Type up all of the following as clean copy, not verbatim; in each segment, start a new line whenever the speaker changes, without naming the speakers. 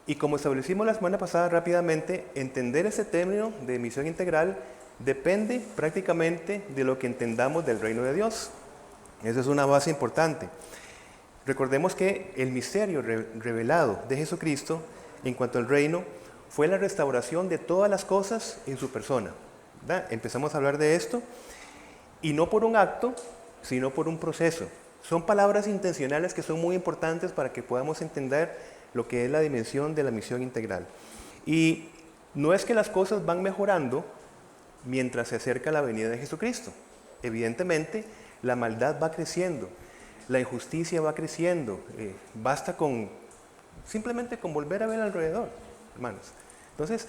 Y como establecimos la semana pasada rápidamente, entender ese término de misión integral depende prácticamente de lo que entendamos del reino de Dios. Esa es una base importante. Recordemos que el misterio revelado de Jesucristo en cuanto al reino fue la restauración de todas las cosas en su persona, ¿verdad? Empezamos a hablar de esto, y no por un acto, sino por un proceso. Son palabras intencionales que son muy importantes para que podamos entender lo que es la dimensión de la misión integral. Y no es que las cosas van mejorando mientras se acerca la venida de Jesucristo. Evidentemente, la maldad va creciendo, la injusticia va creciendo. Basta con simplemente con volver a ver alrededor, hermanos. Entonces,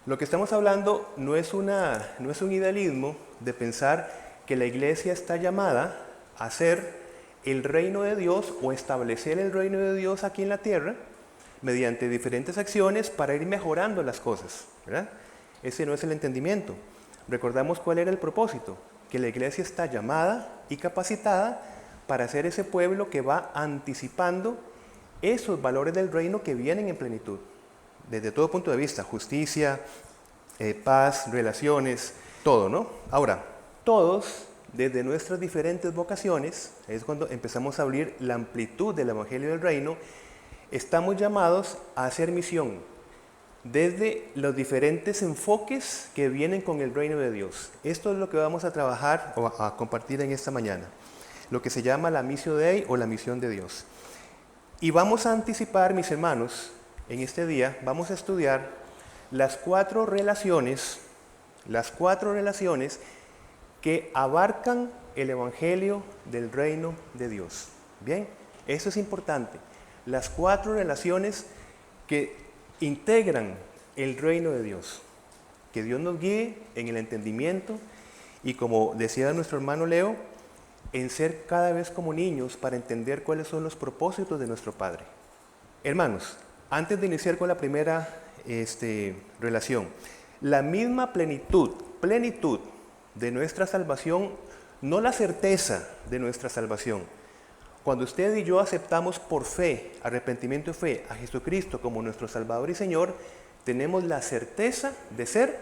lo que estamos hablando no es un idealismo de pensar que la iglesia está llamada a hacer el reino de Dios o establecer el reino de Dios aquí en la tierra mediante diferentes acciones para ir mejorando las cosas, ¿verdad? Ese no es el entendimiento. Recordamos cuál era el propósito, que la iglesia está llamada y capacitada para ser ese pueblo que va anticipando esos valores del reino que vienen en plenitud, desde todo punto de vista, justicia, paz, relaciones, todo, ¿no? Ahora, todos, desde nuestras diferentes vocaciones, es cuando empezamos a abrir la amplitud del Evangelio del Reino, estamos llamados a hacer misión desde los diferentes enfoques que vienen con el reino de Dios. Esto es lo que vamos a trabajar o a compartir en esta mañana, lo que se llama la Missio Dei o la misión de Dios. Y vamos a anticipar, mis hermanos, en este día vamos a estudiar las cuatro relaciones que abarcan el Evangelio del reino de Dios. Bien, eso es importante. Las cuatro relaciones que integran el reino de Dios. Que Dios nos guíe en el entendimiento y, como decía nuestro hermano Leo, en ser cada vez como niños para entender cuáles son los propósitos de nuestro Padre. Hermanos, antes de iniciar con la primera relación, la misma plenitud de nuestra salvación, no la certeza de nuestra salvación. Cuando usted y yo aceptamos por fe, arrepentimiento y fe, a Jesucristo como nuestro Salvador y Señor, tenemos la certeza de ser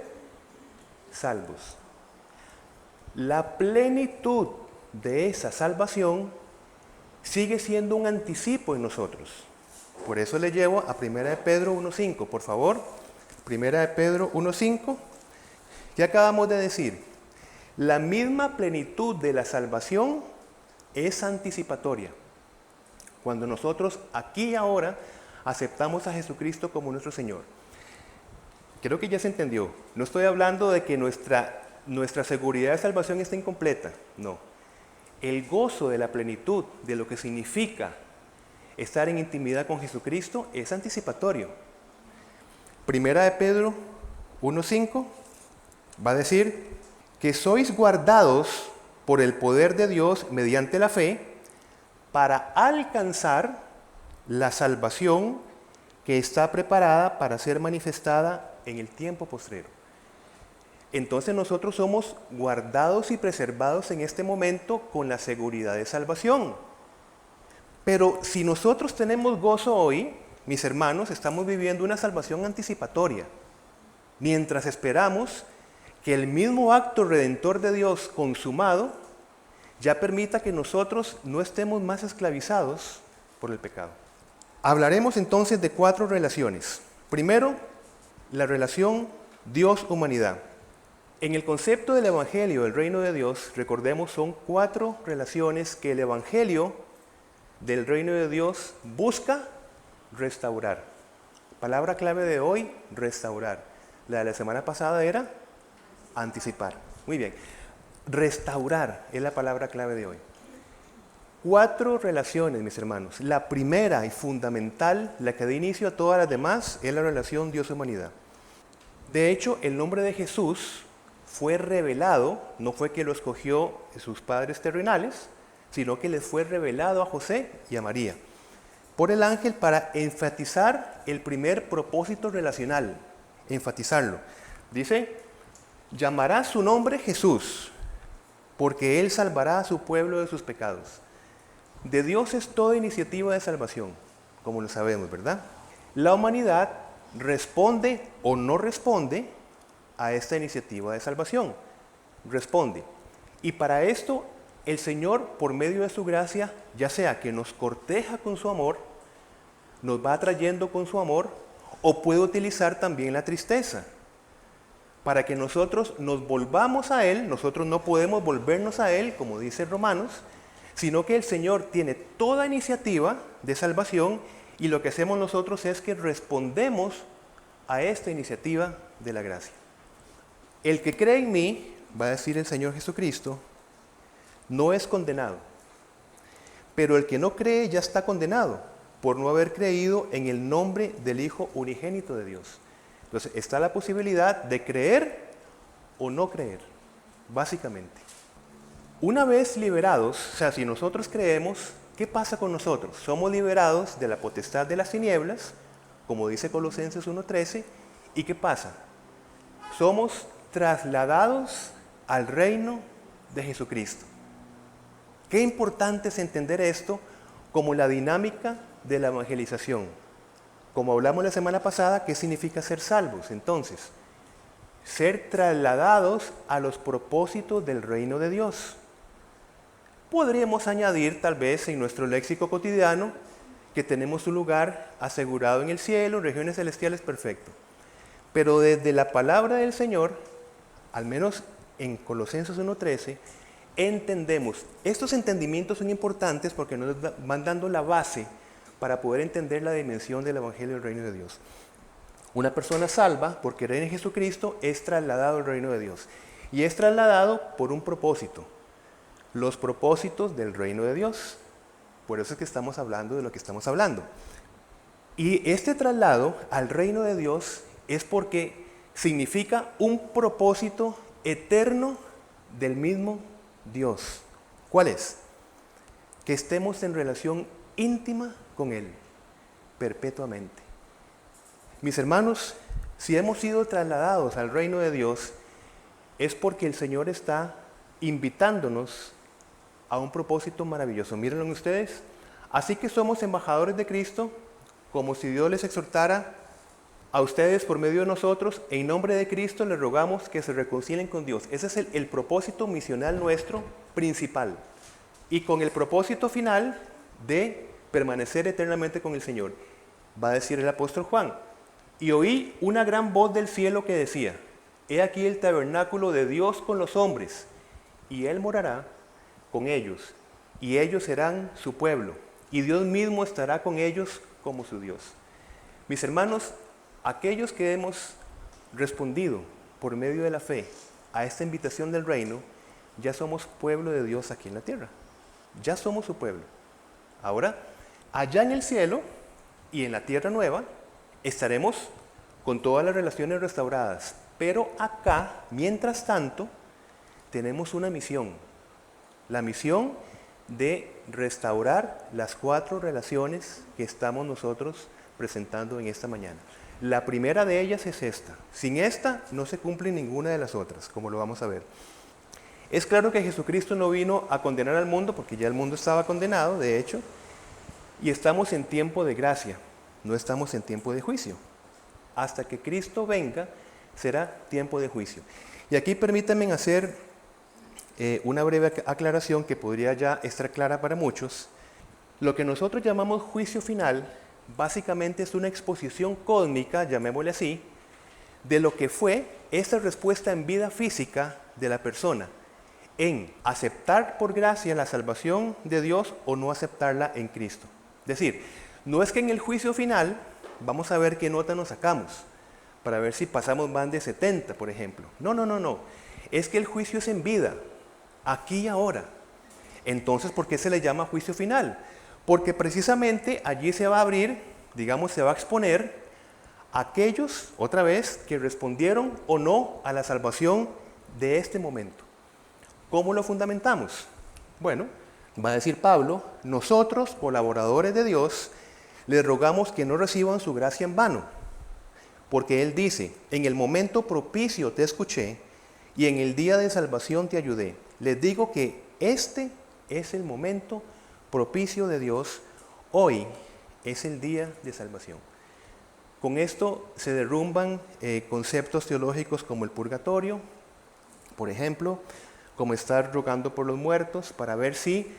salvos. La plenitud de esa salvación sigue siendo un anticipo en nosotros. Por eso le llevo a 1 de Pedro 1.5, por favor. 1 de Pedro 1.5. Ya acabamos de decir, la misma plenitud de la salvación es anticipatoria. Cuando nosotros aquí y ahora aceptamos a Jesucristo como nuestro Señor. Creo que ya se entendió. No estoy hablando de que nuestra seguridad de salvación está incompleta. No. El gozo de la plenitud de lo que significa estar en intimidad con Jesucristo es anticipatorio. 1 de Pedro 1.5 va a decir que sois guardados por el poder de Dios mediante la fe para alcanzar la salvación que está preparada para ser manifestada en el tiempo postrero. Entonces nosotros somos guardados y preservados en este momento con la seguridad de salvación. Pero si nosotros tenemos gozo hoy, mis hermanos, estamos viviendo una salvación anticipatoria, mientras esperamos que el mismo acto redentor de Dios consumado ya permita que nosotros no estemos más esclavizados por el pecado. Hablaremos entonces de cuatro relaciones. Primero, la relación Dios-humanidad. En el concepto del Evangelio del Reino de Dios, recordemos, son cuatro relaciones que el Evangelio del Reino de Dios busca restaurar. Palabra clave de hoy, restaurar. La de la semana pasada era anticipar. Muy bien. Restaurar es la palabra clave de hoy. Cuatro relaciones, mis hermanos. La primera y fundamental, la que da inicio a todas las demás, es la relación Dios-humanidad. De hecho, el nombre de Jesús fue revelado, no fue que lo escogió sus padres terrenales, sino que les fue revelado a José y a María por el ángel para enfatizar el primer propósito relacional, enfatizarlo. Dice, llamará su nombre Jesús, porque Él salvará a su pueblo de sus pecados. De Dios es toda iniciativa de salvación, como lo sabemos, ¿verdad? la humanidad responde o no responde a esta iniciativa de salvación. Responde. Y para esto el Señor, por medio de su gracia, ya sea que nos corteja con su amor, nos va atrayendo con su amor, o puede utilizar también la tristeza, para que nosotros nos volvamos a Él. Nosotros no podemos volvernos a Él, como dice Romanos, sino que el Señor tiene toda iniciativa de salvación, y lo que hacemos nosotros es que respondemos a esta iniciativa de la gracia. El que cree en mí, va a decir el Señor Jesucristo, no es condenado, pero el que no cree ya está condenado por no haber creído en el nombre del Hijo unigénito de Dios. Entonces está la posibilidad de creer o no creer, básicamente. Una vez liberados, o sea, si nosotros creemos, ¿qué pasa con nosotros? Somos liberados de la potestad de las tinieblas, como dice Colosenses 1:13, ¿y qué pasa? Somos trasladados al reino de Jesucristo. Qué importante es entender esto como la dinámica de la evangelización. Como hablamos la semana pasada, ¿qué significa ser salvos? Entonces, ser trasladados a los propósitos del reino de Dios. Podríamos añadir tal vez en nuestro léxico cotidiano que tenemos un lugar asegurado en el cielo, en regiones celestiales, perfecto. Pero desde la palabra del Señor, al menos en Colosenses 1:13, entendemos. Estos entendimientos son importantes porque nos van dando la base para poder entender la dimensión del Evangelio del Reino de Dios. Una persona salva por creer en Jesucristo es trasladado al Reino de Dios. Y es trasladado por un propósito. Los propósitos del Reino de Dios. Por eso es que estamos hablando de lo que estamos hablando. Y este traslado al Reino de Dios es porque significa un propósito eterno del mismo Dios. ¿Cuál es? Que estemos en relación íntima con Él, perpetuamente. Mis hermanos, si hemos sido trasladados al reino de Dios, es porque el Señor está invitándonos a un propósito maravilloso. Mírenlo ustedes. Así que somos embajadores de Cristo, como si Dios les exhortara a ustedes por medio de nosotros. En nombre de Cristo les rogamos que se reconcilien con Dios. Ese es el propósito misional nuestro principal. Y con el propósito final de permanecer eternamente con el Señor. Va a decir el apóstol Juan: y oí una gran voz del cielo que decía: he aquí el tabernáculo de Dios con los hombres, y Él morará con ellos, y ellos serán su pueblo, y Dios mismo estará con ellos como su Dios. Mis hermanos, aquellos que hemos respondido por medio de la fe a esta invitación del reino, ya somos pueblo de Dios aquí en la tierra. Ya somos su pueblo. Ahora, allá en el cielo y en la tierra nueva, estaremos con todas las relaciones restauradas. Pero acá, mientras tanto, tenemos una misión. La misión de restaurar las 4 relaciones que estamos nosotros presentando en esta mañana. La primera de ellas es esta. Sin esta no se cumple ninguna de las otras, como lo vamos a ver. Es claro que Jesucristo no vino a condenar al mundo, porque ya el mundo estaba condenado, de hecho, y estamos en tiempo de gracia, no estamos en tiempo de juicio. Hasta que Cristo venga, será tiempo de juicio. Y aquí permítanme hacer una breve aclaración que podría ya estar clara para muchos. Lo que nosotros llamamos juicio final, básicamente es una exposición cósmica, llamémosle así, de lo que fue esta respuesta en vida física de la persona, en aceptar por gracia la salvación de Dios o no aceptarla en Cristo. Es decir, no es que en el juicio final vamos a ver qué nota nos sacamos, para ver si pasamos más de 70, por ejemplo. No. Es que el juicio es en vida, aquí y ahora. Entonces, ¿por qué se le llama juicio final? Porque precisamente allí se va a abrir, digamos, se va a exponer aquellos, otra vez, que respondieron o no a la salvación de este momento. ¿Cómo lo fundamentamos? Bueno, va a decir Pablo: nosotros, colaboradores de Dios, les rogamos que no reciban su gracia en vano. Porque Él dice: en el momento propicio te escuché y en el día de salvación te ayudé. Les digo que este es el momento propicio de Dios. Hoy es el día de salvación. Con esto se derrumban conceptos teológicos como el purgatorio, por ejemplo, como estar rogando por los muertos, para ver si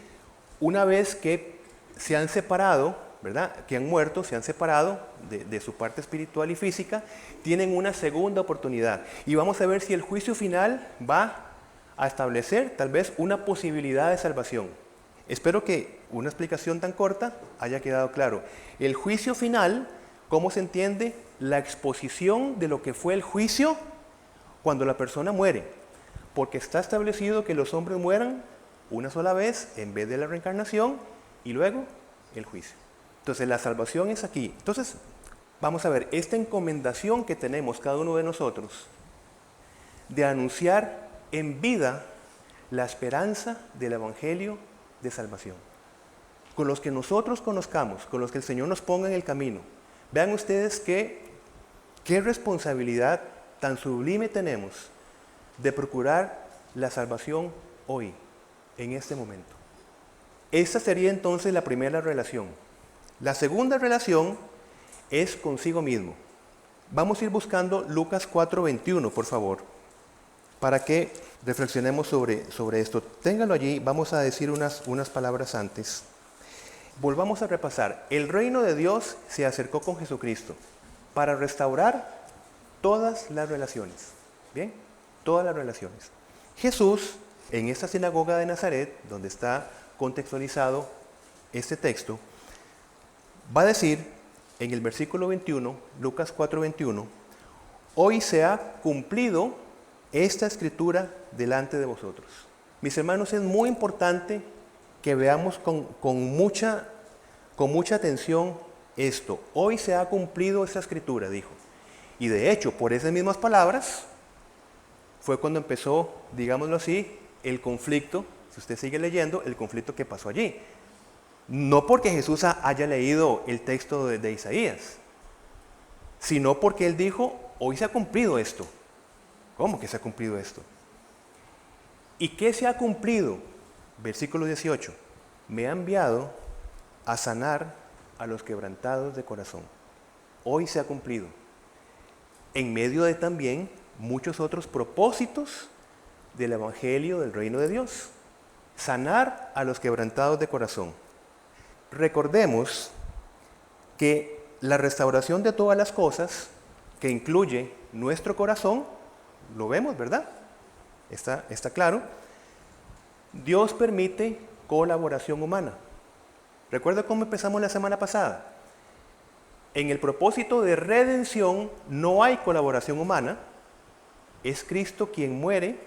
una vez que se han separado, ¿verdad?, que han muerto, se han separado de su parte espiritual y física, tienen una segunda oportunidad. Y vamos a ver si el juicio final va a establecer tal vez una posibilidad de salvación. Espero que una explicación tan corta haya quedado claro. El juicio final, ¿cómo se entiende? La exposición de lo que fue el juicio cuando la persona muere. Porque está establecido que los hombres mueran una sola vez en vez de la reencarnación y luego el juicio. Entonces la salvación es aquí. Entonces vamos a ver, esta encomendación que tenemos cada uno de nosotros de anunciar en vida la esperanza del Evangelio de salvación. Con los que nosotros conozcamos, con los que el Señor nos ponga en el camino. Vean ustedes qué responsabilidad tan sublime tenemos de procurar la salvación hoy, en este momento. Esta sería entonces la primera relación. La segunda relación es consigo mismo. Vamos a ir buscando Lucas 4:21, por favor, para que reflexionemos sobre esto. Téngalo allí, vamos a decir unas palabras antes. Volvamos a repasar. El reino de Dios se acercó con Jesucristo para restaurar todas las relaciones. ¿Bien? Todas las relaciones. Jesús, en esta sinagoga de Nazaret, donde está contextualizado este texto, va a decir en el versículo 21, Lucas 4:21, hoy se ha cumplido esta escritura delante de vosotros. Mis hermanos, es muy importante que veamos con mucha atención esto. Hoy se ha cumplido esta escritura, dijo. Y de hecho, por esas mismas palabras, fue cuando empezó, digámoslo así, el conflicto, si usted sigue leyendo, el conflicto que pasó allí. No porque Jesús haya leído el texto de Isaías, sino porque Él dijo, hoy se ha cumplido esto. ¿Cómo que se ha cumplido esto? ¿Y qué se ha cumplido? Versículo 18. Me ha enviado a sanar a los quebrantados de corazón. Hoy se ha cumplido. En medio de también muchos otros propósitos del Evangelio del Reino de Dios. Sanar a los quebrantados de corazón. Recordemos que la restauración de todas las cosas, que incluye nuestro corazón, lo vemos, ¿verdad? Está claro. Dios permite colaboración humana. ¿Recuerda cómo empezamos la semana pasada? En el propósito de redención no hay colaboración humana. Es Cristo quien muere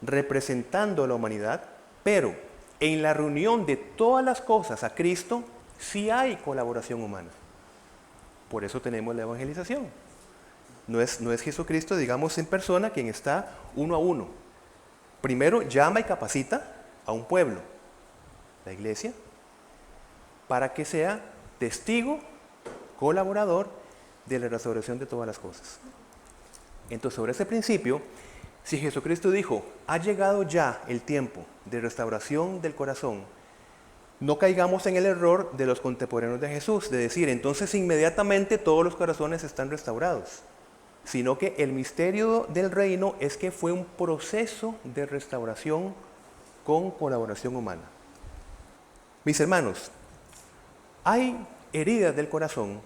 representando a la humanidad, pero en la reunión de todas las cosas a Cristo sí hay colaboración humana. Por eso tenemos la evangelización. No es Jesucristo, digamos, en persona quien está uno a uno. Primero llama y capacita a un pueblo, la iglesia, para que sea testigo, colaborador de la restauración de todas las cosas. Entonces, sobre ese principio, si Jesucristo dijo, ha llegado ya el tiempo de restauración del corazón, no caigamos en el error de los contemporáneos de Jesús, de decir, entonces inmediatamente todos los corazones están restaurados, sino que el misterio del reino es que fue un proceso de restauración con colaboración humana. Mis hermanos, hay heridas del corazón,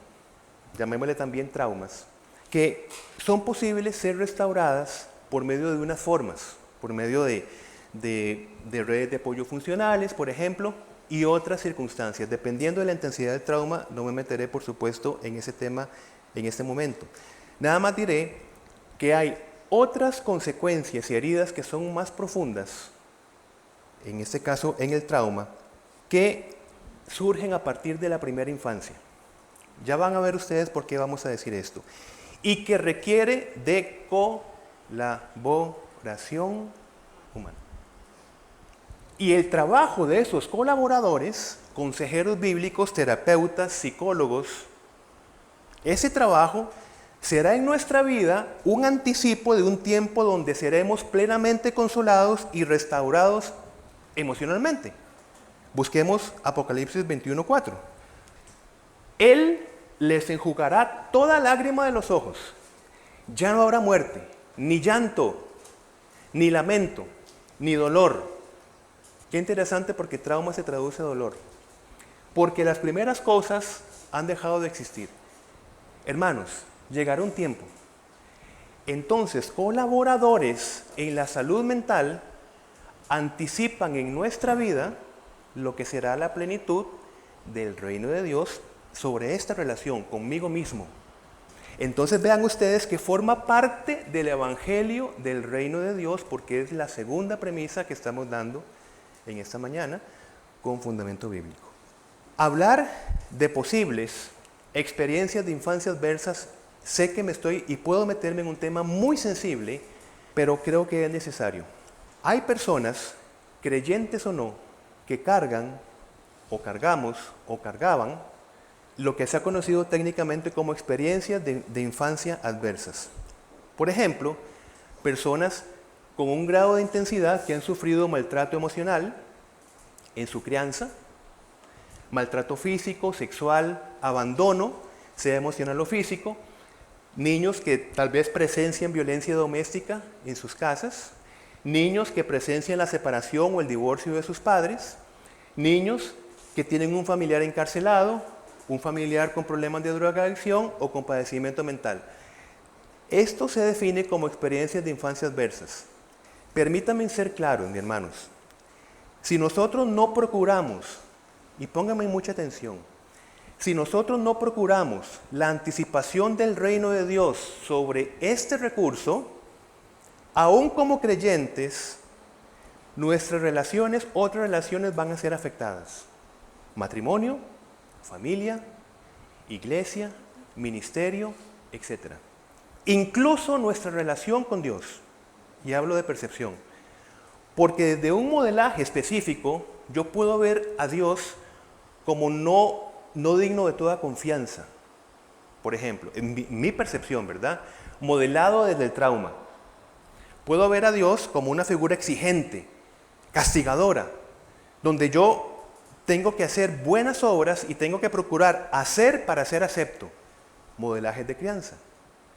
llamémosle también traumas, que son posibles ser restauradas por medio de unas formas, por medio de redes de apoyo funcionales, por ejemplo, y otras circunstancias. Dependiendo de la intensidad del trauma, no me meteré, por supuesto, en ese tema en este momento. Nada más diré que hay otras consecuencias y heridas que son más profundas, en este caso en el trauma, que surgen a partir de la primera infancia. Ya van a ver ustedes por qué vamos a decir esto. Y que requiere de colaboración humana. Y el trabajo de esos colaboradores, consejeros bíblicos, terapeutas, psicólogos, ese trabajo será en nuestra vida un anticipo de un tiempo donde seremos plenamente consolados y restaurados emocionalmente. Busquemos Apocalipsis 21:4. Él les enjugará toda lágrima de los ojos. Ya no habrá muerte, ni llanto, ni lamento, ni dolor. Qué interesante, porque trauma se traduce a dolor. Porque las primeras cosas han dejado de existir. Hermanos, llegará un tiempo. Entonces, colaboradores en la salud mental anticipan en nuestra vida lo que será la plenitud del reino de Dios sobre esta relación conmigo mismo. Entonces vean ustedes que forma parte del evangelio del reino de Dios, porque es la segunda premisa que estamos dando en esta mañana con fundamento bíblico. Hablar de posibles experiencias de infancia adversas, sé que me estoy y puedo meterme en un tema muy sensible, pero creo que es necesario. Hay personas, creyentes o no, que cargan o cargamos o cargaban lo que se ha conocido técnicamente como experiencias de infancia adversas. Por ejemplo, personas con un grado de intensidad que han sufrido maltrato emocional en su crianza, maltrato físico, sexual, abandono, sea emocional o físico, niños que tal vez presencian violencia doméstica en sus casas, niños que presencian la separación o el divorcio de sus padres, niños que tienen un familiar encarcelado, un familiar con problemas de drogadicción o con padecimiento mental. Esto se define como experiencias de infancia adversas. Permítanme ser claros, mis hermanos. Si nosotros no procuramos, y pónganme mucha atención, si nosotros no procuramos la anticipación del reino de Dios sobre este recurso, aún como creyentes, nuestras relaciones, otras relaciones van a ser afectadas. Matrimonio, familia, iglesia, ministerio, etc. Incluso nuestra relación con Dios, y hablo de percepción, porque desde un modelaje específico yo puedo ver a Dios como no digno de toda confianza. Por ejemplo, en mi percepción, ¿verdad? Modelado desde el trauma. Puedo ver a Dios como una figura exigente, castigadora, donde yo tengo que hacer buenas obras y tengo que procurar hacer para ser acepto. Modelajes de crianza.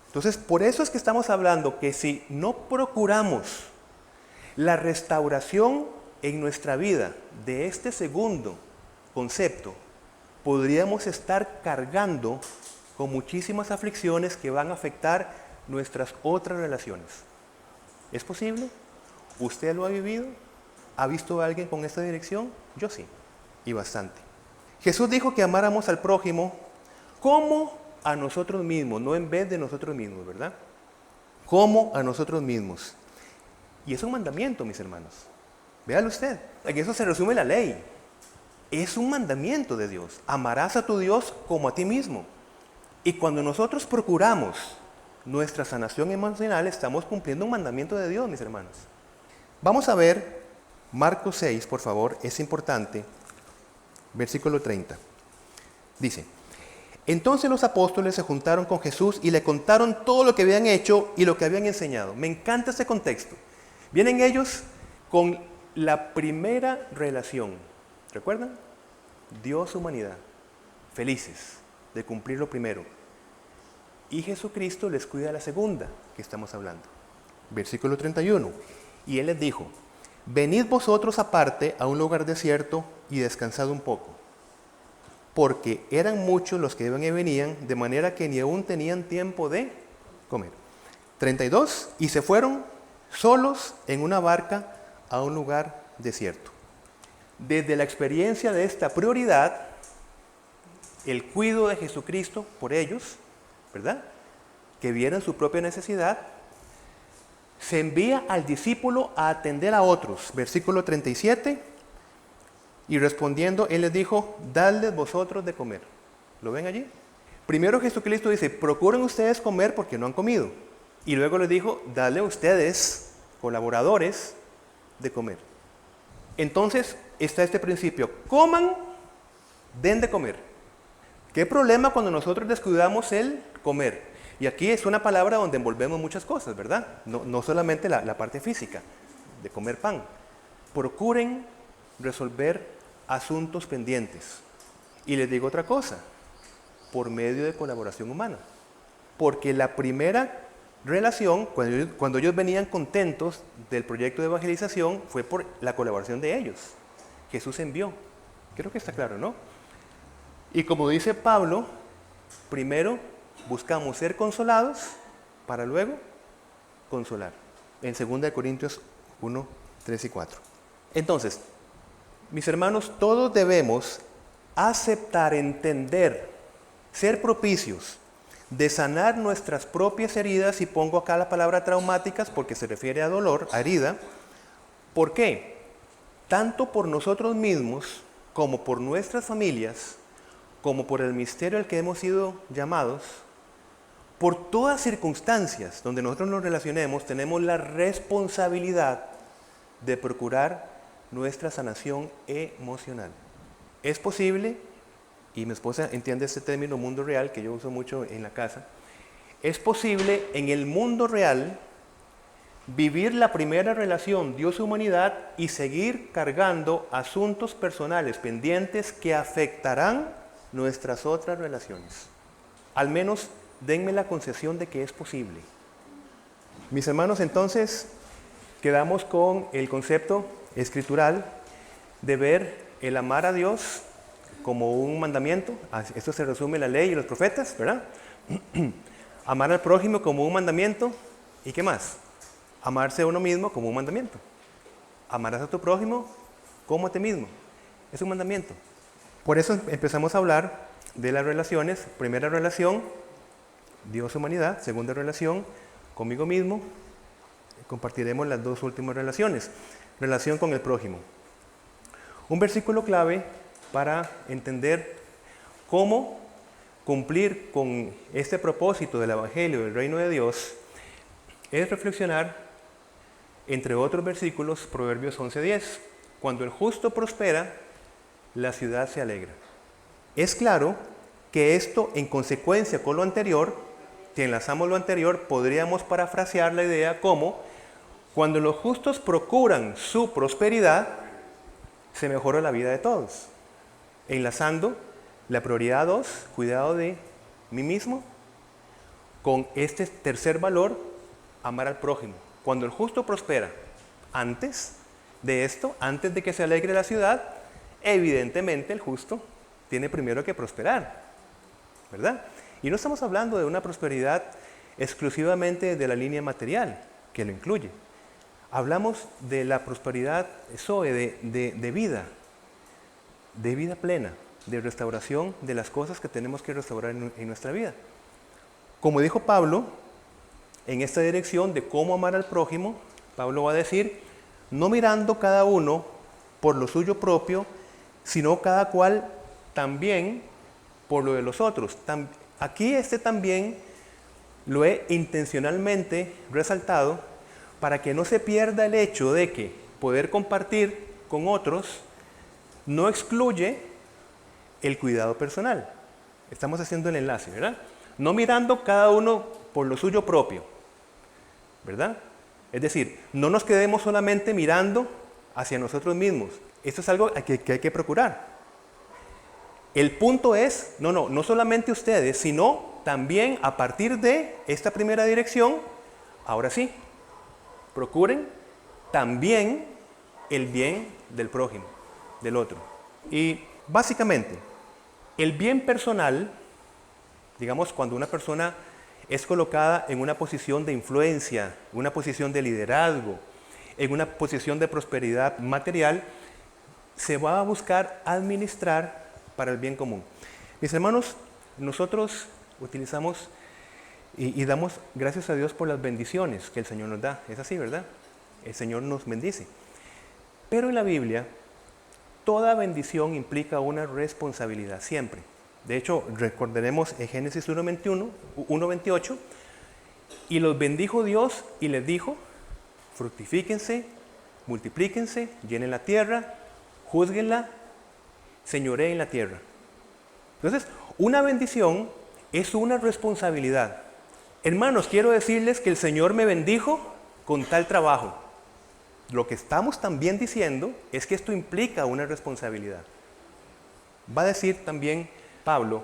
Entonces, por eso es que estamos hablando que si no procuramos la restauración en nuestra vida de este segundo concepto, podríamos estar cargando con muchísimas aflicciones que van a afectar nuestras otras relaciones. ¿Es posible? ¿Usted lo ha vivido? ¿Ha visto a alguien con esta dirección? Yo sí, y bastante. Jesús dijo que amáramos al prójimo como a nosotros mismos, no en vez de nosotros mismos, ¿verdad? Como a nosotros mismos. Y es un mandamiento, mis hermanos. Véalo usted, en eso se resume la ley. Es un mandamiento de Dios. Amarás a tu Dios como a ti mismo. Y cuando nosotros procuramos nuestra sanación emocional, estamos cumpliendo un mandamiento de Dios, mis hermanos. Vamos a ver Marcos 6, por favor, es importante. Versículo 30. Dice: entonces los apóstoles se juntaron con Jesús y le contaron todo lo que habían hecho y lo que habían enseñado. Me encanta este contexto. Vienen ellos con la primera relación. ¿Recuerdan? Dios-humanidad. Felices de cumplir lo primero. Y Jesucristo les cuida la segunda que estamos hablando. Versículo 31. Y Él les dijo: venid vosotros aparte a un lugar desierto y descansad un poco. Porque eran muchos los que iban y venían, de manera que ni aún tenían tiempo de comer. 32. Y se fueron solos en una barca a un lugar desierto. Desde la experiencia de esta prioridad, el cuidado de Jesucristo por ellos, ¿verdad? Que vieron su propia necesidad, se envía al discípulo a atender a otros. Versículo 37. Y respondiendo, Él les dijo: dadles vosotros de comer. ¿Lo ven allí? Primero Jesucristo dice: procuren ustedes comer porque no han comido. Y luego les dijo: dadle ustedes, colaboradores, de comer. Entonces está este principio: coman, den de comer. ¿Qué problema cuando nosotros descuidamos el comer? Y aquí es una palabra donde envolvemos muchas cosas, ¿verdad? No solamente la parte física, de comer pan. Procuren resolver asuntos pendientes. Y les digo otra cosa: por medio de colaboración humana. Porque la primera relación, cuando ellos venían contentos del proyecto de evangelización, fue por la colaboración de ellos. Jesús envió. Creo que está claro, ¿no? Y como dice Pablo, primero buscamos ser consolados para luego consolar. En 2 Corintios 1, 3 y 4. Entonces, mis hermanos, todos debemos aceptar, entender, ser propicios de sanar nuestras propias heridas, y pongo acá la palabra traumáticas porque se refiere a dolor, a herida. ¿Por qué? Tanto por nosotros mismos, como por nuestras familias, como por el misterio al que hemos sido llamados, por todas circunstancias donde nosotros nos relacionemos, tenemos la responsabilidad de procurar nuestra sanación emocional. Es posible, y mi esposa entiende este término mundo real, que yo uso mucho en la casa, es posible en el mundo real vivir la primera relación Dios-humanidad y seguir cargando asuntos personales pendientes que afectarán nuestras otras relaciones. Al menos denme la concesión de que es posible. Mis hermanos, entonces quedamos con el concepto escritural de ver el amar a Dios como un mandamiento. Esto se resume en la ley y los profetas, ¿verdad? Amar al prójimo como un mandamiento. ¿Y qué más? Amarse a uno mismo como un mandamiento. Amarás a tu prójimo como a ti mismo. Es un mandamiento. Por eso empezamos a hablar de las relaciones. Primera relación, Dios-humanidad. Segunda relación, conmigo mismo. Compartiremos las dos últimas relaciones. Relación con el prójimo. Un versículo clave para entender cómo cumplir con este propósito del Evangelio del Reino de Dios es reflexionar, entre otros versículos, Proverbios 11:10. Cuando el justo prospera, la ciudad se alegra. Es claro que esto, en consecuencia con lo anterior, si enlazamos lo anterior, podríamos parafrasear la idea como: cuando los justos procuran su prosperidad, se mejora la vida de todos. Enlazando la prioridad 2, cuidado de mí mismo, con este tercer valor, amar al prójimo. Cuando el justo prospera, antes de esto, antes de que se alegre la ciudad, evidentemente el justo tiene primero que prosperar, ¿verdad? Y no estamos hablando de una prosperidad exclusivamente de la línea material, que lo incluye. Hablamos de la prosperidad Zoe, de vida plena, de restauración de las cosas que tenemos que restaurar en nuestra vida. Como dijo Pablo, en esta dirección de cómo amar al prójimo, Pablo va a decir: no mirando cada uno por lo suyo propio, sino cada cual también por lo de los otros. Aquí también lo he intencionalmente resaltado para que no se pierda el hecho de que poder compartir con otros no excluye el cuidado personal. Estamos haciendo el enlace, ¿verdad? No mirando cada uno por lo suyo propio, ¿verdad? Es decir, no nos quedemos solamente mirando hacia nosotros mismos. Esto es algo que hay que procurar. El punto es, no solamente ustedes, sino también a partir de esta primera dirección, ahora sí, procuren también el bien del prójimo, del otro. Y básicamente, el bien personal, digamos, cuando una persona es colocada en una posición de influencia, una posición de liderazgo, en una posición de prosperidad material, se va a buscar administrar para el bien común. Mis hermanos, nosotros utilizamos y damos gracias a Dios por las bendiciones que el Señor nos da. Es así, ¿verdad? El Señor nos bendice. Pero en la Biblia, toda bendición implica una responsabilidad, siempre. De hecho, recordaremos en Génesis 1:28, y los bendijo Dios y les dijo: fructifíquense, multiplíquense, llenen la tierra, júzguenla, señoreen la tierra. Entonces, una bendición es una responsabilidad. Hermanos, quiero decirles que el Señor me bendijo con tal trabajo. Lo que estamos también diciendo es que esto implica una responsabilidad. Va a decir también Pablo: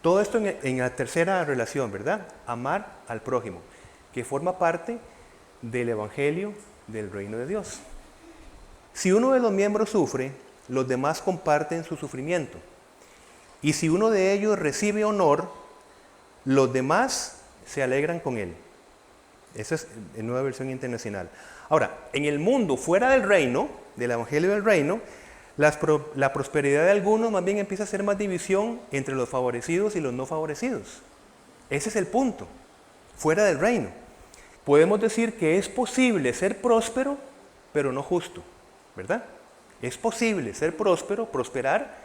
Todo esto en la tercera relación, ¿verdad? Amar al prójimo, que forma parte del Evangelio del Reino de Dios. Si uno de los miembros sufre, los demás comparten su sufrimiento. Y si uno de ellos recibe honor, los demás se alegran con él. Esa es la Nueva Versión Internacional. Ahora, en el mundo fuera del reino, del Evangelio del Reino, la prosperidad de algunos más bien empieza a ser más división entre los favorecidos y los no favorecidos. Ese es el punto. Fuera del reino. Podemos decir que es posible ser próspero, pero no justo, ¿verdad? Es posible ser próspero, prosperar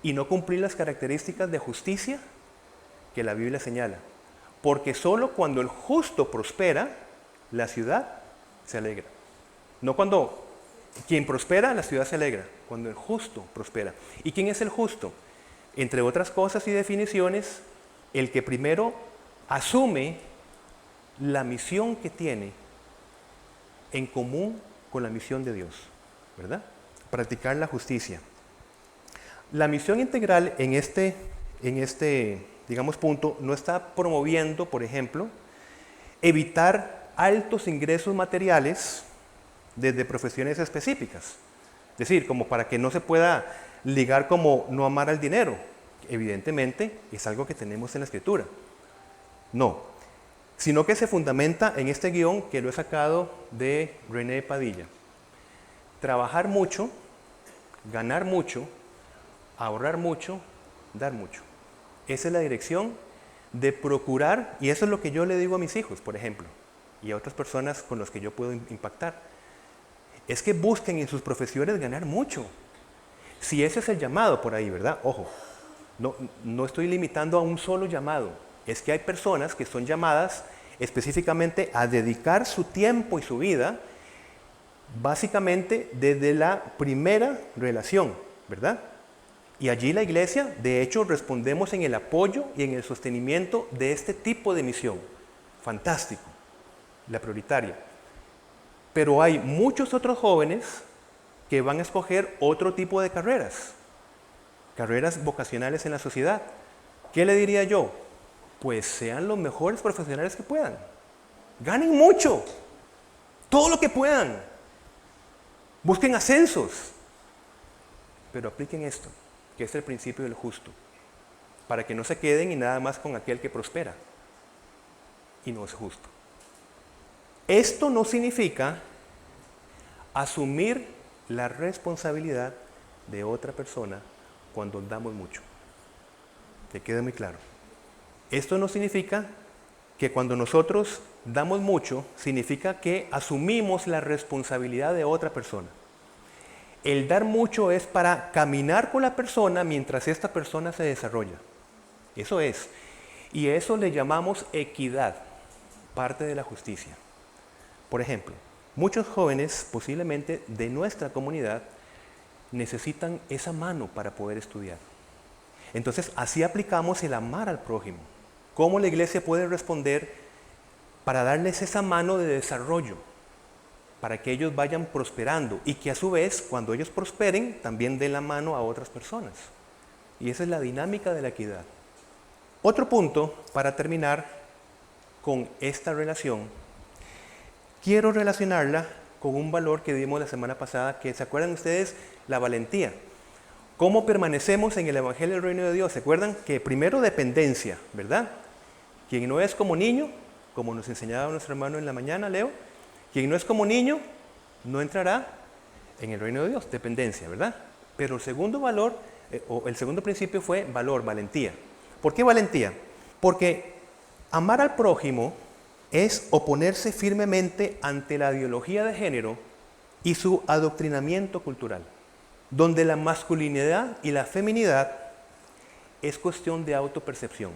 y no cumplir las características de justicia que la Biblia señala. Porque solo cuando el justo prospera, la ciudad se alegra. No cuando quien prospera, la ciudad se alegra. Cuando el justo prospera. ¿Y quién es el justo? Entre otras cosas y definiciones, el que primero asume la misión que tiene en común con la misión de Dios, ¿verdad? Practicar la justicia. La misión integral en este, digamos, punto, no está promoviendo, por ejemplo, evitar altos ingresos materiales desde profesiones específicas. Es decir, como para que no se pueda ligar como no amar al dinero. Evidentemente, es algo que tenemos en la Escritura. No, sino que se fundamenta en este guión que lo he sacado de René Padilla. Trabajar mucho, ganar mucho, ahorrar mucho, dar mucho. Esa es la dirección de procurar, y eso es lo que yo le digo a mis hijos, por ejemplo, y a otras personas con las que yo puedo impactar. Es que busquen en sus profesiones ganar mucho. Si ese es el llamado por ahí, ¿verdad? Ojo, no estoy limitando a un solo llamado. Es que hay personas que son llamadas específicamente a dedicar su tiempo y su vida básicamente desde la primera relación, ¿verdad? Y allí la iglesia, de hecho, respondemos en el apoyo y en el sostenimiento de este tipo de misión. Fantástico, la prioritaria. Pero hay muchos otros jóvenes que van a escoger otro tipo de carreras vocacionales en la sociedad. ¿Qué le diría yo? Pues sean los mejores profesionales que puedan. Ganen mucho, todo lo que puedan. Busquen ascensos, pero apliquen esto, que es el principio del justo, para que no se queden y nada más con aquel que prospera y no es justo. Esto no significa asumir la responsabilidad de otra persona cuando damos mucho. Que quede muy claro. Esto no significa que cuando nosotros damos mucho, significa que asumimos la responsabilidad de otra persona. El dar mucho es para caminar con la persona mientras esta persona se desarrolla. Eso es. Y eso le llamamos equidad, parte de la justicia. Por ejemplo, muchos jóvenes, posiblemente de nuestra comunidad, necesitan esa mano para poder estudiar. Entonces, así aplicamos el amar al prójimo. ¿Cómo la iglesia puede responder para darles esa mano de desarrollo? Para que ellos vayan prosperando y que a su vez, cuando ellos prosperen, también den la mano a otras personas. Y esa es la dinámica de la equidad. Otro punto, para terminar con esta relación, quiero relacionarla con un valor que dimos la semana pasada, que ¿se acuerdan ustedes? La valentía. ¿Cómo permanecemos en el Evangelio del Reino de Dios? ¿Se acuerdan? Que primero dependencia, ¿verdad? Quien no es como niño, como nos enseñaba nuestro hermano en la mañana, Leo, quien no es como niño, no entrará en el Reino de Dios, dependencia, ¿verdad? Pero el segundo valor, o el segundo principio fue valor, valentía. ¿Por qué valentía? Porque amar al prójimo es oponerse firmemente ante la ideología de género y su adoctrinamiento cultural, donde la masculinidad y la feminidad es cuestión de autopercepción,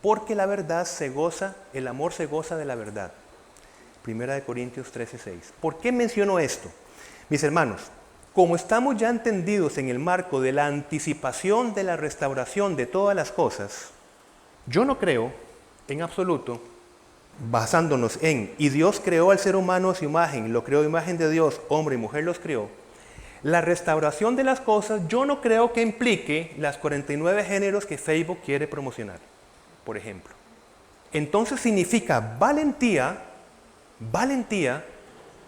porque la verdad se goza, el amor se goza de la verdad. Primera de Corintios 13:6. ¿Por qué menciono esto? Mis hermanos, como estamos ya entendidos en el marco de la anticipación de la restauración de todas las cosas, yo no creo en absoluto, basándonos en, y Dios creó al ser humano a su imagen, lo creó a imagen de Dios, hombre y mujer los creó, la restauración de las cosas yo no creo que implique las 49 géneros que Facebook quiere promocionar. por ejemplo. Entonces significa valentía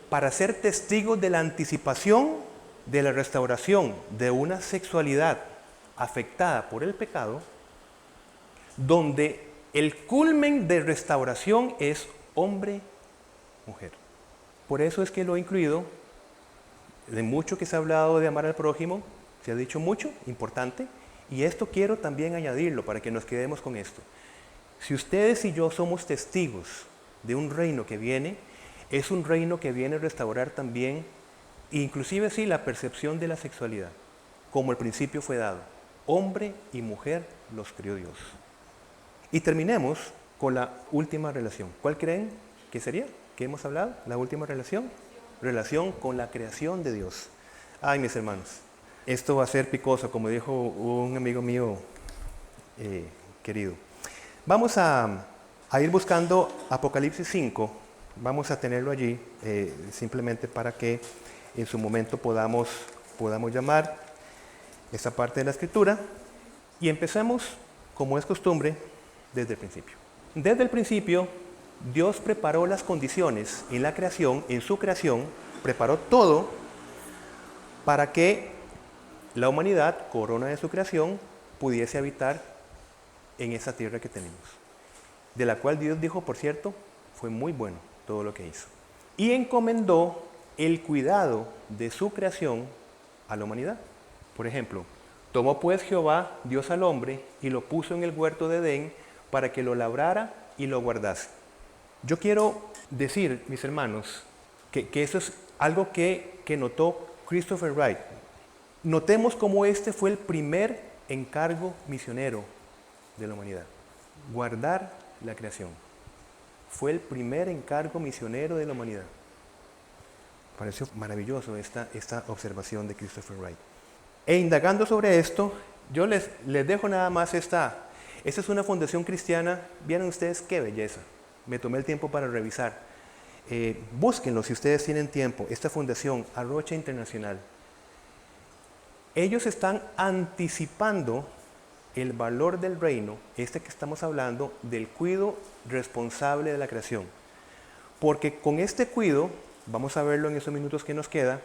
para ser testigos de la anticipación de la restauración de una sexualidad afectada por el pecado, donde el culmen de restauración es hombre-mujer. Por eso es que lo he incluido, de mucho que se ha hablado de amar al prójimo, se ha dicho mucho, importante, y esto quiero también añadirlo para que nos quedemos con esto. Si ustedes y yo somos testigos de un reino que viene, es un reino que viene a restaurar también, inclusive sí, la percepción de la sexualidad, como el principio fue dado. Hombre y mujer los creó Dios. Y terminemos con la última relación. ¿Cuál creen que sería? ¿Qué hemos hablado? La última relación. Relación con la creación de Dios. Ay, mis hermanos, esto va a ser picoso, como dijo un amigo mío querido. Vamos a ir buscando Apocalipsis 5. Vamos a tenerlo allí, simplemente para que en su momento podamos llamar esta parte de la Escritura. Y empecemos, como es costumbre, desde el principio. Desde el principio, Dios preparó las condiciones en la creación, en su creación, preparó todo para que la humanidad, corona de su creación, pudiese habitar en esa tierra que tenemos. De la cual Dios dijo, por cierto, fue muy bueno todo lo que hizo. Y encomendó el cuidado de su creación a la humanidad. Por ejemplo, tomó pues Jehová, Dios al hombre, y lo puso en el huerto de Edén para que lo labrara y lo guardase. Yo quiero decir, mis hermanos, que eso es algo que notó Christopher Wright. Notemos cómo este fue el primer encargo misionero de la humanidad. Guardar la creación. Fue el primer encargo misionero de la humanidad. Pareció maravilloso esta observación de Christopher Wright. E indagando sobre esto, yo les dejo nada más esta es una fundación cristiana. Vieron ustedes qué belleza. Me tomé el tiempo para revisar. Búsquenlo si ustedes tienen tiempo. Esta fundación, Arrocha Internacional. Ellos están anticipando el valor del reino, que estamos hablando, del cuidado responsable de la creación. Porque con este cuidado, vamos a verlo en esos minutos que nos queda,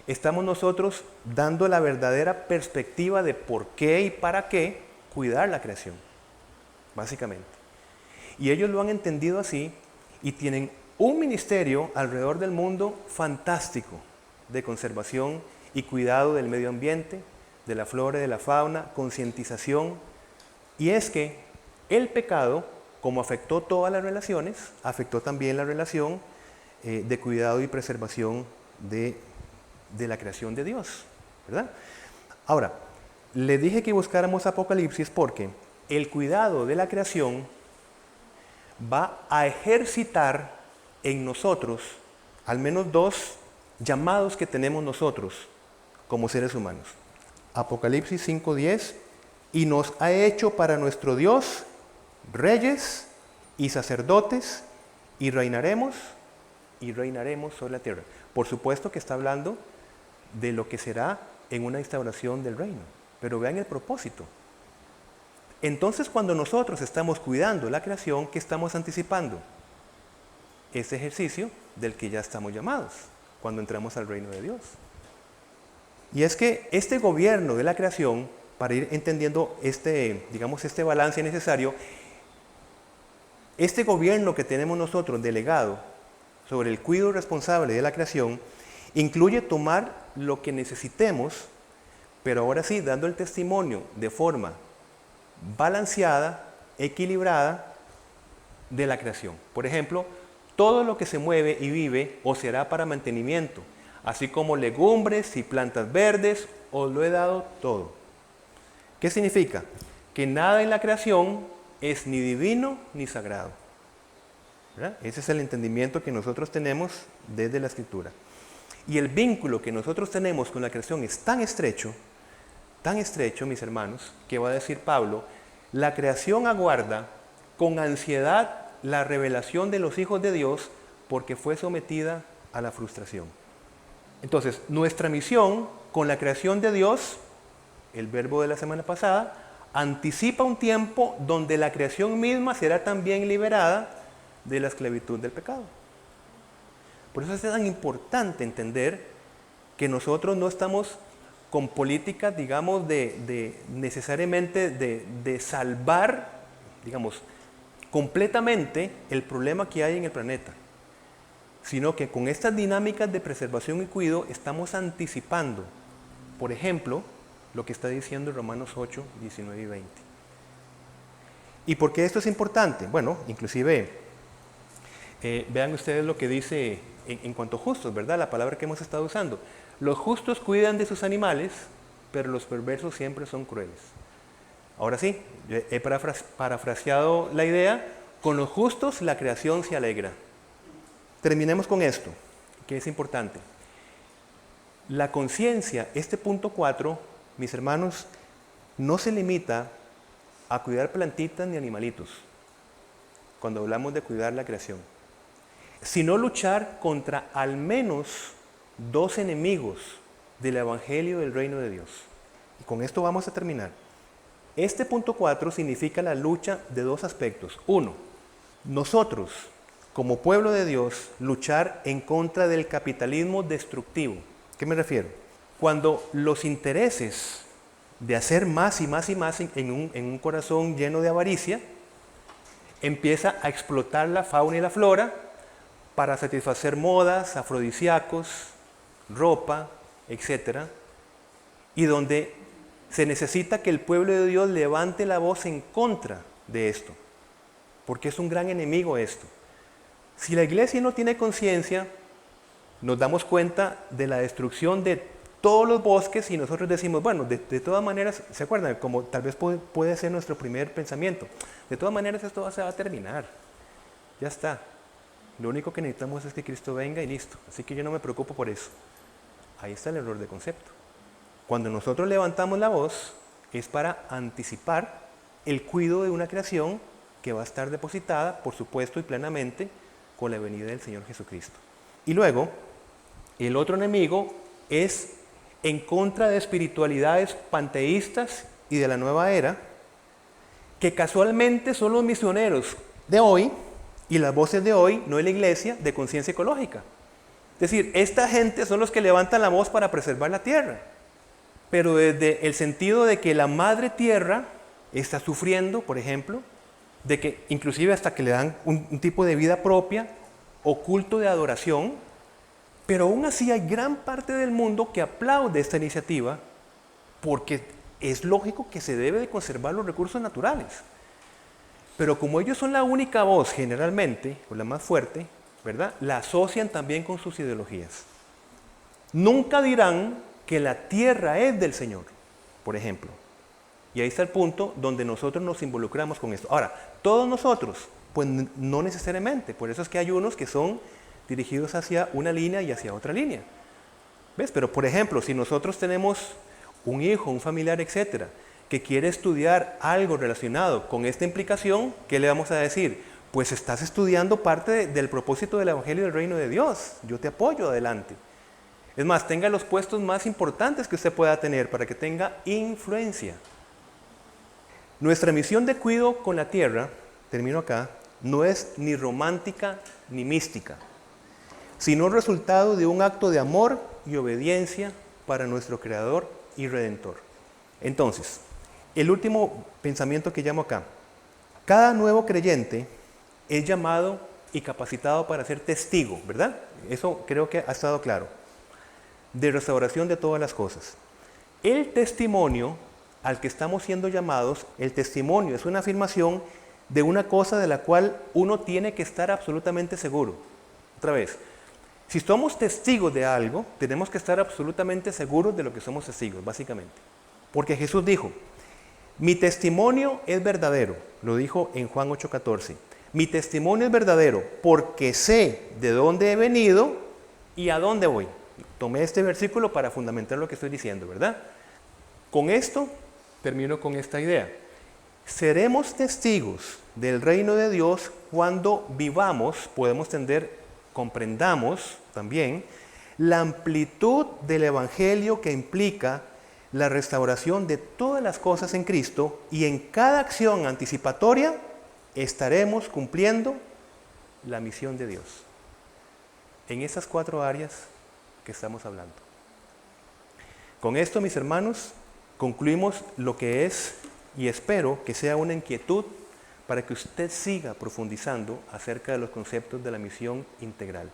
estamos nosotros dando la verdadera perspectiva de por qué y para qué cuidar la creación, básicamente. Y ellos lo han entendido así y tienen un ministerio alrededor del mundo fantástico de conservación y cuidado del medio ambiente, de la flora y de la fauna, concientización. Y es que el pecado, como afectó todas las relaciones, afectó también la relación de cuidado y preservación de la creación de Dios, ¿verdad? Ahora, le dije que buscáramos Apocalipsis porque el cuidado de la creación va a ejercitar en nosotros al menos dos llamados que tenemos nosotros como seres humanos. Apocalipsis 5:10, y nos ha hecho para nuestro Dios reyes y sacerdotes y reinaremos sobre la tierra. Por supuesto que está hablando de lo que será en una instauración del reino, pero vean el propósito. Entonces, cuando nosotros estamos cuidando la creación, ¿qué estamos anticipando? Este ejercicio del que ya estamos llamados cuando entramos al reino de Dios. Y es que este gobierno de la creación, para ir entendiendo este balance necesario, este gobierno que tenemos nosotros delegado sobre el cuidado responsable de la creación, incluye tomar lo que necesitemos, pero ahora sí, dando el testimonio de forma balanceada, equilibrada, de la creación. Por ejemplo, todo lo que se mueve y vive os será para mantenimiento, así como legumbres y plantas verdes, os lo he dado todo. ¿Qué significa? Que nada en la creación es ni divino ni sagrado, ¿verdad? Ese es el entendimiento que nosotros tenemos desde la Escritura. Y el vínculo que nosotros tenemos con la creación es tan estrecho, mis hermanos, que va a decir Pablo, la creación aguarda con ansiedad la revelación de los hijos de Dios porque fue sometida a la frustración. Entonces, nuestra misión con la creación de Dios, el verbo de la semana pasada, anticipa un tiempo donde la creación misma será también liberada de la esclavitud del pecado. Por eso es tan importante entender que nosotros no estamos con políticas, digamos, necesariamente de salvar, digamos, completamente el problema que hay en el planeta, sino que con estas dinámicas de preservación y cuidado estamos anticipando, por ejemplo, lo que está diciendo Romanos 8, 19 y 20. ¿Y por qué esto es importante? Bueno, inclusive, vean ustedes lo que dice en cuanto a justos, ¿verdad? La palabra que hemos estado usando. Los justos cuidan de sus animales, pero los perversos siempre son crueles. Ahora sí, he parafraseado la idea, con los justos la creación se alegra. Terminemos con esto, que es importante. La conciencia, este punto 4, mis hermanos, no se limita a cuidar plantitas ni animalitos, cuando hablamos de cuidar la creación, sino luchar contra al menos 2 enemigos del Evangelio del Reino de Dios. Y con esto vamos a terminar. Este punto 4 significa la lucha de 2 aspectos. 1, nosotros, como pueblo de Dios, luchar en contra del capitalismo destructivo. ¿Qué me refiero? Cuando los intereses de hacer más y más y más en un corazón lleno de avaricia, empieza a explotar la fauna y la flora para satisfacer modas, afrodisíacos, ropa, etc. Y donde se necesita que el pueblo de Dios levante la voz en contra de esto, porque es un gran enemigo esto. Si la iglesia no tiene conciencia, nos damos cuenta de la destrucción de todos los bosques y nosotros decimos, bueno, de todas maneras, ¿se acuerdan? Como tal vez puede ser nuestro primer pensamiento. De todas maneras esto se va a terminar. Ya está. Lo único que necesitamos es que Cristo venga y listo. Así que yo no me preocupo por eso. Ahí está el error de concepto. Cuando nosotros levantamos la voz es para anticipar el cuidado de una creación que va a estar depositada, por supuesto y plenamente, con la venida del Señor Jesucristo. Y luego, el otro enemigo es en contra de espiritualidades panteístas y de la nueva era, que casualmente son los misioneros de hoy y las voces de hoy, no es la iglesia, de conciencia ecológica. Es decir, esta gente son los que levantan la voz para preservar la tierra, pero desde el sentido de que la madre tierra está sufriendo, por ejemplo, de que inclusive hasta que le dan un tipo de vida propia o culto de adoración, pero aún así hay gran parte del mundo que aplaude esta iniciativa porque es lógico que se debe de conservar los recursos naturales. Pero como ellos son la única voz generalmente, o la más fuerte, ¿verdad? La asocian también con sus ideologías. Nunca dirán que la tierra es del Señor, por ejemplo. Y ahí está el punto donde nosotros nos involucramos con esto. Ahora, todos nosotros, pues no necesariamente. Por eso es que hay unos que son dirigidos hacia una línea y hacia otra línea. ¿Ves? Pero por ejemplo, si nosotros tenemos un hijo, un familiar, etcétera, que quiere estudiar algo relacionado con esta implicación, ¿qué le vamos a decir? Pues estás estudiando parte del propósito del Evangelio del Reino de Dios. Yo te apoyo, adelante. Es más, tenga los puestos más importantes que usted pueda tener para que tenga influencia. Nuestra misión de cuidado con la tierra, termino acá, no es ni romántica ni mística, sino resultado de un acto de amor y obediencia para nuestro Creador y Redentor. Entonces, el último pensamiento que llamo acá. Cada nuevo creyente es llamado y capacitado para ser testigo, ¿verdad? Eso creo que ha estado claro. De restauración de todas las cosas. El testimonio al que estamos siendo llamados, el testimonio es una afirmación de una cosa de la cual uno tiene que estar absolutamente seguro. Otra vez, si somos testigos de algo, tenemos que estar absolutamente seguros de lo que somos testigos, básicamente. Porque Jesús dijo, mi testimonio es verdadero, lo dijo en Juan 8:14. Mi testimonio es verdadero porque sé de dónde he venido y a dónde voy. Tomé este versículo para fundamentar lo que estoy diciendo, ¿verdad? Con esto termino con esta idea. Seremos testigos del reino de Dios cuando vivamos, podemos comprendamos también la amplitud del Evangelio que implica la restauración de todas las cosas en Cristo, y en cada acción anticipatoria estaremos cumpliendo la misión de Dios. En esas 4 áreas que estamos hablando. Con esto, mis hermanos, concluimos lo que es, y espero que sea una inquietud para que usted siga profundizando acerca de los conceptos de la misión integral.